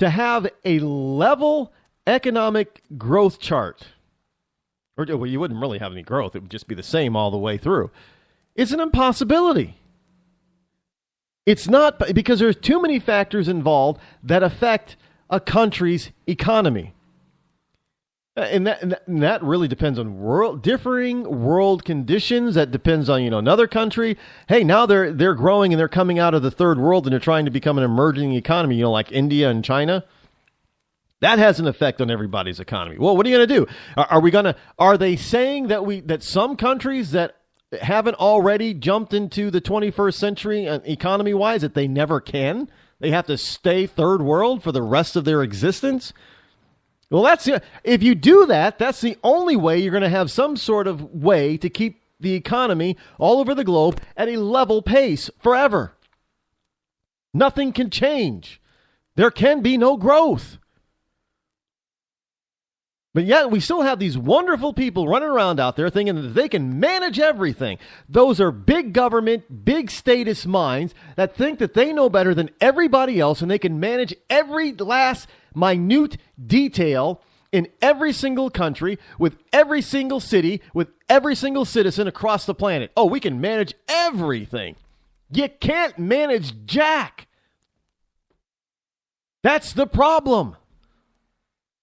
to have a level economic growth chart, or well, you wouldn't really have any growth. It would just be the same all the way through. It's an impossibility. It's not, because there's too many factors involved that affect a country's economy. And that really depends on differing world conditions. That depends on, another country. Hey, now they're growing and they're coming out of the third world and they're trying to become an emerging economy, like India and China. That has an effect on everybody's economy. Well, what are you going to do? Are they saying that some countries that haven't already jumped into the 21st century economy-wise, that they never can? They have to stay third world for the rest of their existence? Well, if you do that, that's the only way you're going to have some sort of way to keep the economy all over the globe at a level pace forever. Nothing can change. There can be no growth. But yet we still have these wonderful people running around out there thinking that they can manage everything. Those are big government, big statist minds that think that they know better than everybody else, and they can manage every last minute detail in every single country, with every single city, with every single citizen across the planet. Oh, we can manage everything. You can't manage jack. That's the problem.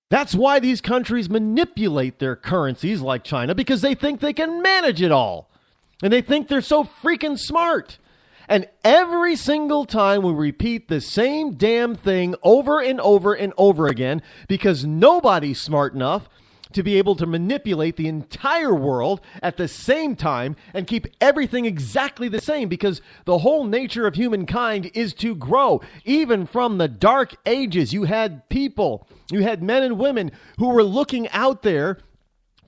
That's why these countries manipulate their currencies like China, because they think they can manage it all. And they think they're so freaking smart. And every single time we repeat the same damn thing over and over and over again, because nobody's smart enough to be able to manipulate the entire world at the same time and keep everything exactly the same, because the whole nature of humankind is to grow. Even from the dark ages, you had men and women who were looking out there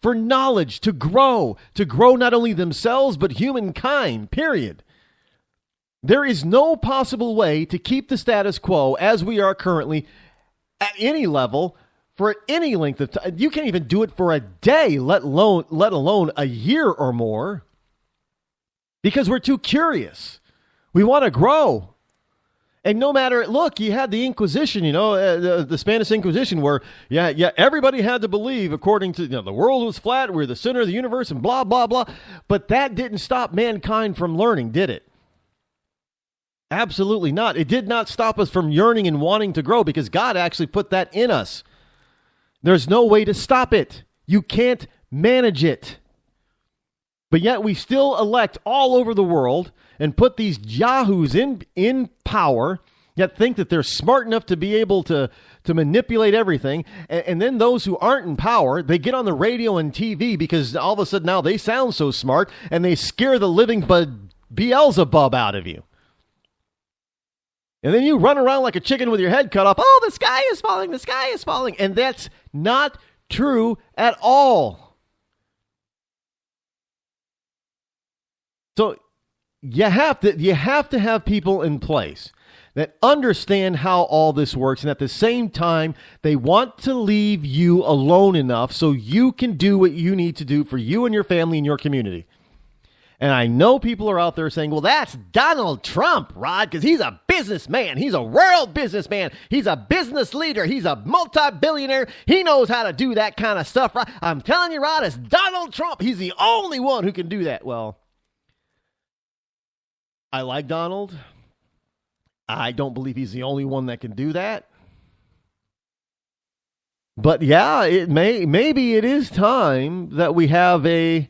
for knowledge to grow not only themselves, but humankind, period. There is no possible way to keep the status quo as we are currently at any level for any length of time. You can't even do it for a day, let alone a year or more, because we're too curious. We want to grow. And no matter, look, you had the Inquisition, the Spanish Inquisition, where, everybody had to believe, according to, the world was flat, we're the center of the universe, and blah, blah, blah. But that didn't stop mankind from learning, did it? Absolutely not. It did not stop us from yearning and wanting to grow, because God actually put that in us. There's no way to stop it. You can't manage it. But yet we still elect all over the world and put these yahoos in power, yet think that they're smart enough to be able to manipulate everything. And then those who aren't in power, they get on the radio and TV because all of a sudden now they sound so smart, and they scare the living Beelzebub out of you. And then you run around like a chicken with your head cut off. Oh, the sky is falling, the sky is falling. And that's not true at all. So you have to have people in place that understand how all this works, and at the same time, they want to leave you alone enough so you can do what you need to do for you and your family and your community. And I know people are out there saying, well, that's Donald Trump, Rod, because he's a businessman. He's a world businessman. He's a business leader. He's a multi-billionaire. He knows how to do that kind of stuff, Rod. I'm telling you, Rod, it's Donald Trump. He's the only one who can do that. Well, I like Donald. I don't believe he's the only one that can do that. But yeah, maybe it is time that we have a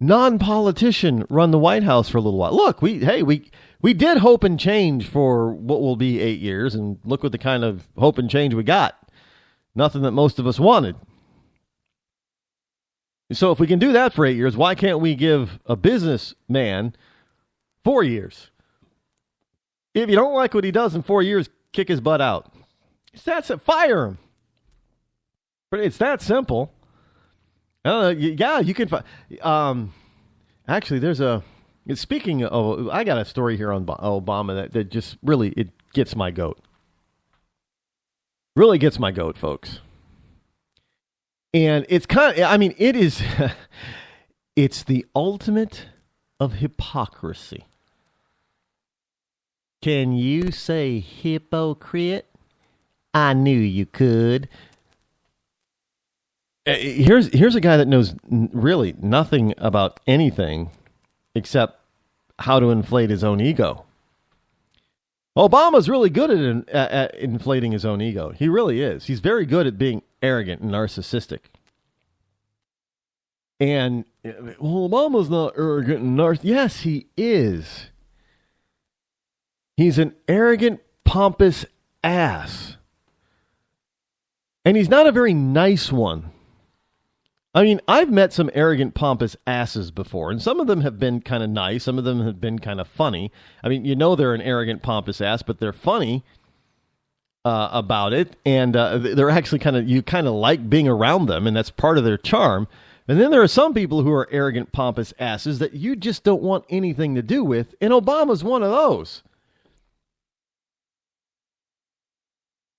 non-politician run the White House for a little while. Look, we did hope and change for what will be 8 years, and look what the kind of hope and change we got. Nothing that most of us wanted. So if we can do that for 8 years, why can't we give a businessman 4 years? If you don't like what he does in 4 years, kick his butt out. Fire him. But it's that simple. Yeah, you can. Actually, speaking of, I got a story here on Obama that just really, it gets my goat. Really gets my goat, folks. And it's it is, it's the ultimate of hypocrisy. Can you say hypocrite? I knew you could. Here's a guy that knows really nothing about anything except how to inflate his own ego. Obama's really good at inflating his own ego. He really is. He's very good at being arrogant and narcissistic. And, well, Obama's not arrogant and narcissistic. Yes, he is. He's an arrogant, pompous ass. And he's not a very nice one. I mean, I've met some arrogant, pompous asses before, and some of them have been kind of nice. Some of them have been kind of funny. I mean, you know they're an arrogant, pompous ass, but they're funny about it, and they're actually you kind of like being around them, and that's part of their charm. And then there are some people who are arrogant, pompous asses that you just don't want anything to do with, and Obama's one of those.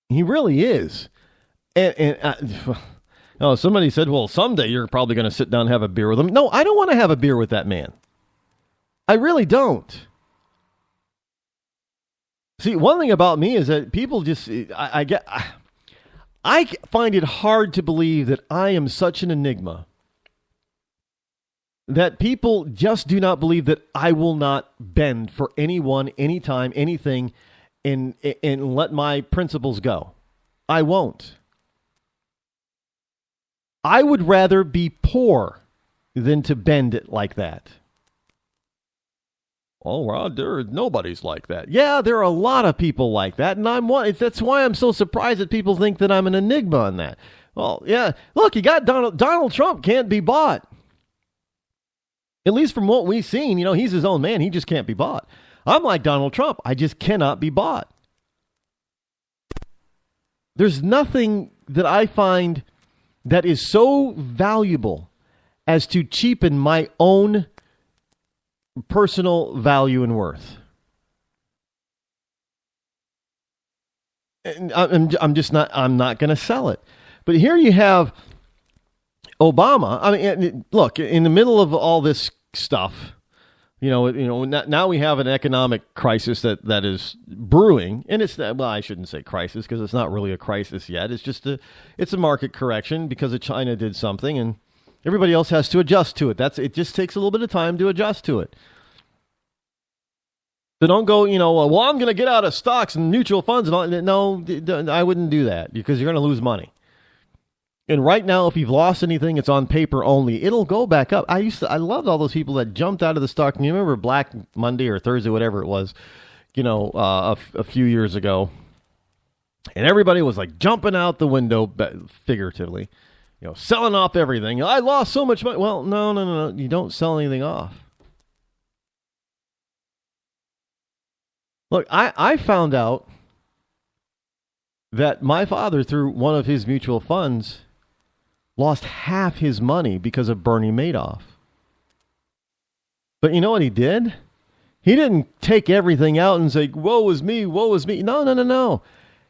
He really is. Oh, somebody said, well, someday you're probably going to sit down and have a beer with him. No, I don't want to have a beer with that man. I really don't. See, one thing about me is that people just, I find it hard to believe that I am such an enigma that people just do not believe that I will not bend for anyone, anytime, anything, and let my principles go. I won't. I would rather be poor than to bend it like that. Oh, Rod, nobody's like that. Yeah, there are a lot of people like that, and that's why I'm so surprised that people think that I'm an enigma on that. Well, yeah, look, you got Donald Trump can't be bought. At least from what we've seen, he's his own man. He just can't be bought. I'm like Donald Trump. I just cannot be bought. There's nothing that I find that is so valuable as to cheapen my own personal value and worth. And I'm not going to sell it. But here you have Obama. I mean, look, in the middle of all this stuff, now we have an economic crisis that is brewing, and I shouldn't say crisis because it's not really a crisis yet. It's just it's a market correction because of China did something, and everybody else has to adjust to it. It just takes a little bit of time to adjust to it. So don't go, well, I'm going to get out of stocks and mutual funds and all. No, I wouldn't do that because you're going to lose money. And right now, if you've lost anything, it's on paper only. It'll go back up. I loved all those people that jumped out of the stock. And you remember Black Monday or Thursday, whatever it was, a few years ago. And everybody was like jumping out the window, figuratively, selling off everything. I lost so much money. Well, no. You don't sell anything off. Look, I found out that my father, through one of his mutual funds, lost half his money because of Bernie Madoff. But you know what he did? He didn't take everything out and say, woe is me, woe is me. No.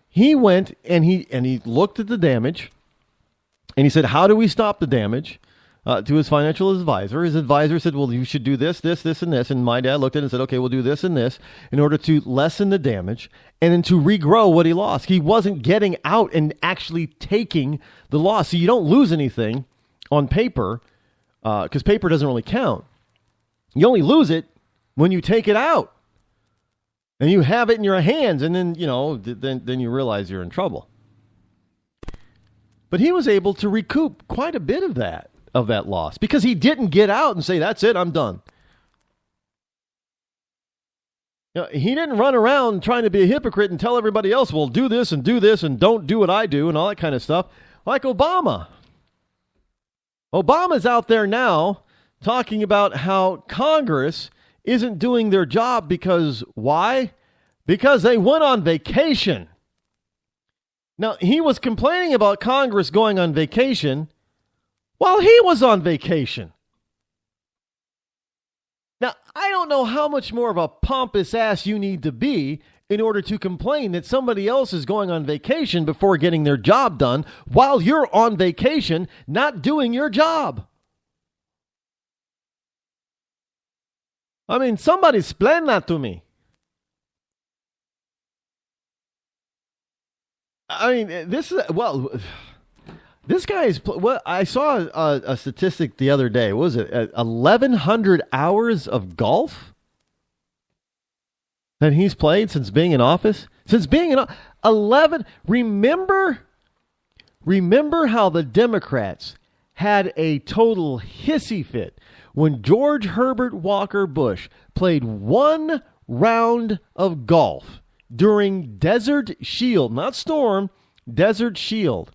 He went and he looked at the damage and he said, how do we stop the damage? To his financial advisor. His advisor said, well, you should do this, and this. And my dad looked at it and said, okay, we'll do this and this in order to lessen the damage and then to regrow what he lost. He wasn't getting out and actually taking the loss. So you don't lose anything on paper because paper doesn't really count. You only lose it when you take it out and you have it in your hands. And then, then you realize you're in trouble. But he was able to recoup quite a bit of that loss because he didn't get out and say, that's it, I'm done. He didn't run around trying to be a hypocrite and tell everybody else, well, do this and don't do what I do and all that kind of stuff, like Obama. Obama's out there now talking about how Congress isn't doing their job because why? Because they went on vacation. Now, he was complaining about Congress going on vacation while he was on vacation. Now, I don't know how much more of a pompous ass you need to be in order to complain that somebody else is going on vacation before getting their job done while you're on vacation not doing your job. I mean, somebody explain that to me. I mean, this is, well, this guy is, well, I saw a statistic the other day. What was it? 1,100 hours of golf that he's played since being in office? Since being in 11, remember how the Democrats had a total hissy fit when George Herbert Walker Bush played one round of golf during Desert Shield, not Storm, Desert Shield.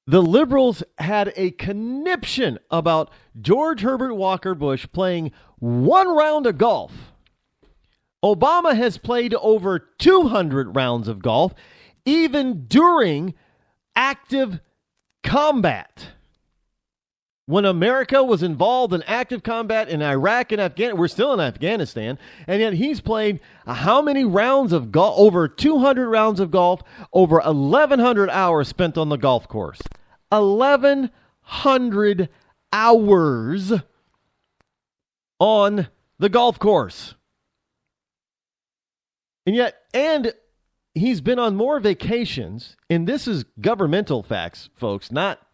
The liberals had a conniption about George Herbert Walker Bush playing one round of golf. Obama has played over 200 rounds of golf, even during active combat. When America was involved in active combat in Iraq and Afghanistan, we're still in Afghanistan, and yet he's played how many rounds of golf? Over 200 rounds of golf, over 1,100 hours spent on the golf course. 1,100 hours on the golf course. And he's been on more vacations, and this is governmental facts, folks, not,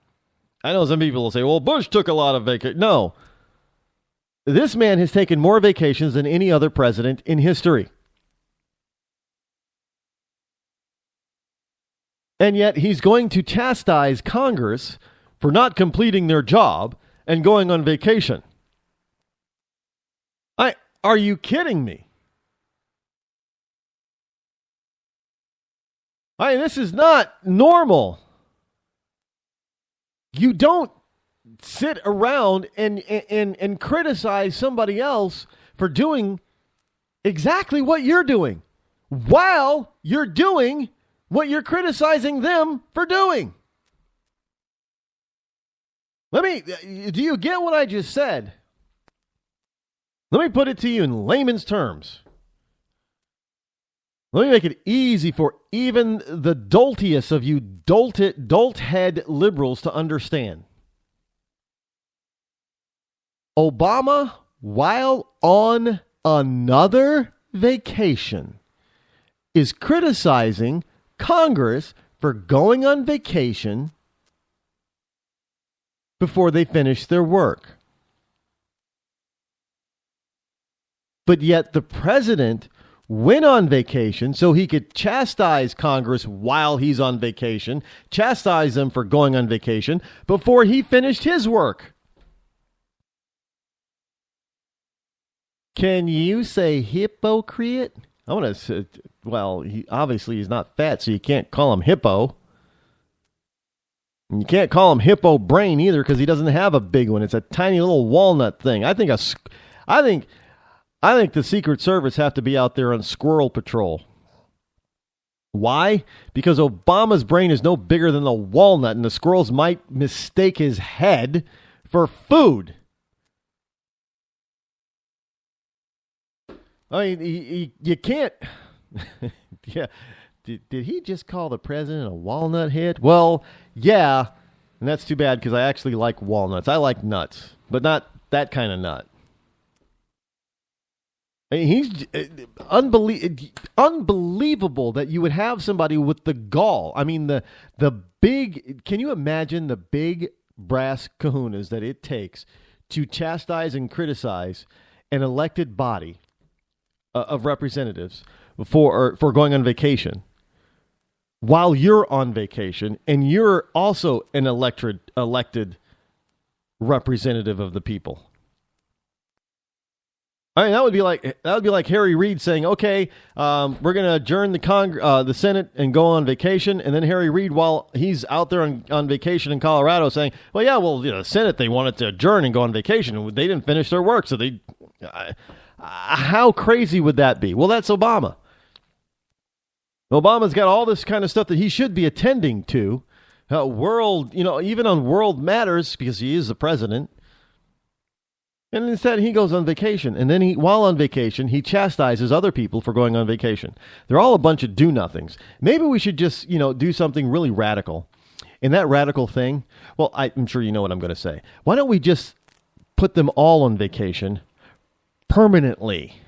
I know some people will say, well, Bush took a lot of vacation. No. This man has taken more vacations than any other president in history. And yet he's going to chastise Congress for not completing their job and going on vacation. Are you kidding me? This is not normal. You don't sit around and criticize somebody else for doing exactly what you're doing while you're doing what you're criticizing them for doing. Do you get what I just said? Let me put it to you in layman's terms. Let me make it easy for even the doltiest of you dolt-head liberals to understand. Obama, while on another vacation, is criticizing Congress for going on vacation before they finish their work. But yet the president went on vacation so he could chastise Congress while he's on vacation, chastise them for going on vacation before he finished his work. Can you say hypocrite? I want to say, well, he's not fat, so you can't call him hippo. And you can't call him hippo brain either because he doesn't have a big one. It's a tiny little walnut thing. I think the Secret Service have to be out there on squirrel patrol. Why? Because Obama's brain is no bigger than the walnut, and the squirrels might mistake his head for food. I mean, you can't. Yeah. Did he just call the president a walnut head? Well, yeah, and that's too bad because I actually like walnuts. I like nuts, but not that kind of nut. I mean, he's unbelievable that you would have somebody with the gall. I mean, the big, can you imagine the big brass kahunas that it takes to chastise and criticize an elected body of representatives for going on vacation while you're on vacation and you're also an elected representative of the people? I mean, that would be like Harry Reid saying, "Okay, we're going to adjourn the Senate and go on vacation," and then Harry Reid, while he's out there on vacation in Colorado, saying, "Well, yeah, the Senate, they wanted to adjourn and go on vacation, and they didn't finish their work, so they." How crazy would that be? Well, that's Obama. Obama's got all this kind of stuff that he should be attending to, even on world matters because he is the president. And instead, he goes on vacation. And then while on vacation, he chastises other people for going on vacation. They're all a bunch of do-nothings. Maybe we should just, do something really radical. And that radical thing, well, I'm sure you know what I'm going to say. Why don't we just put them all on vacation permanently?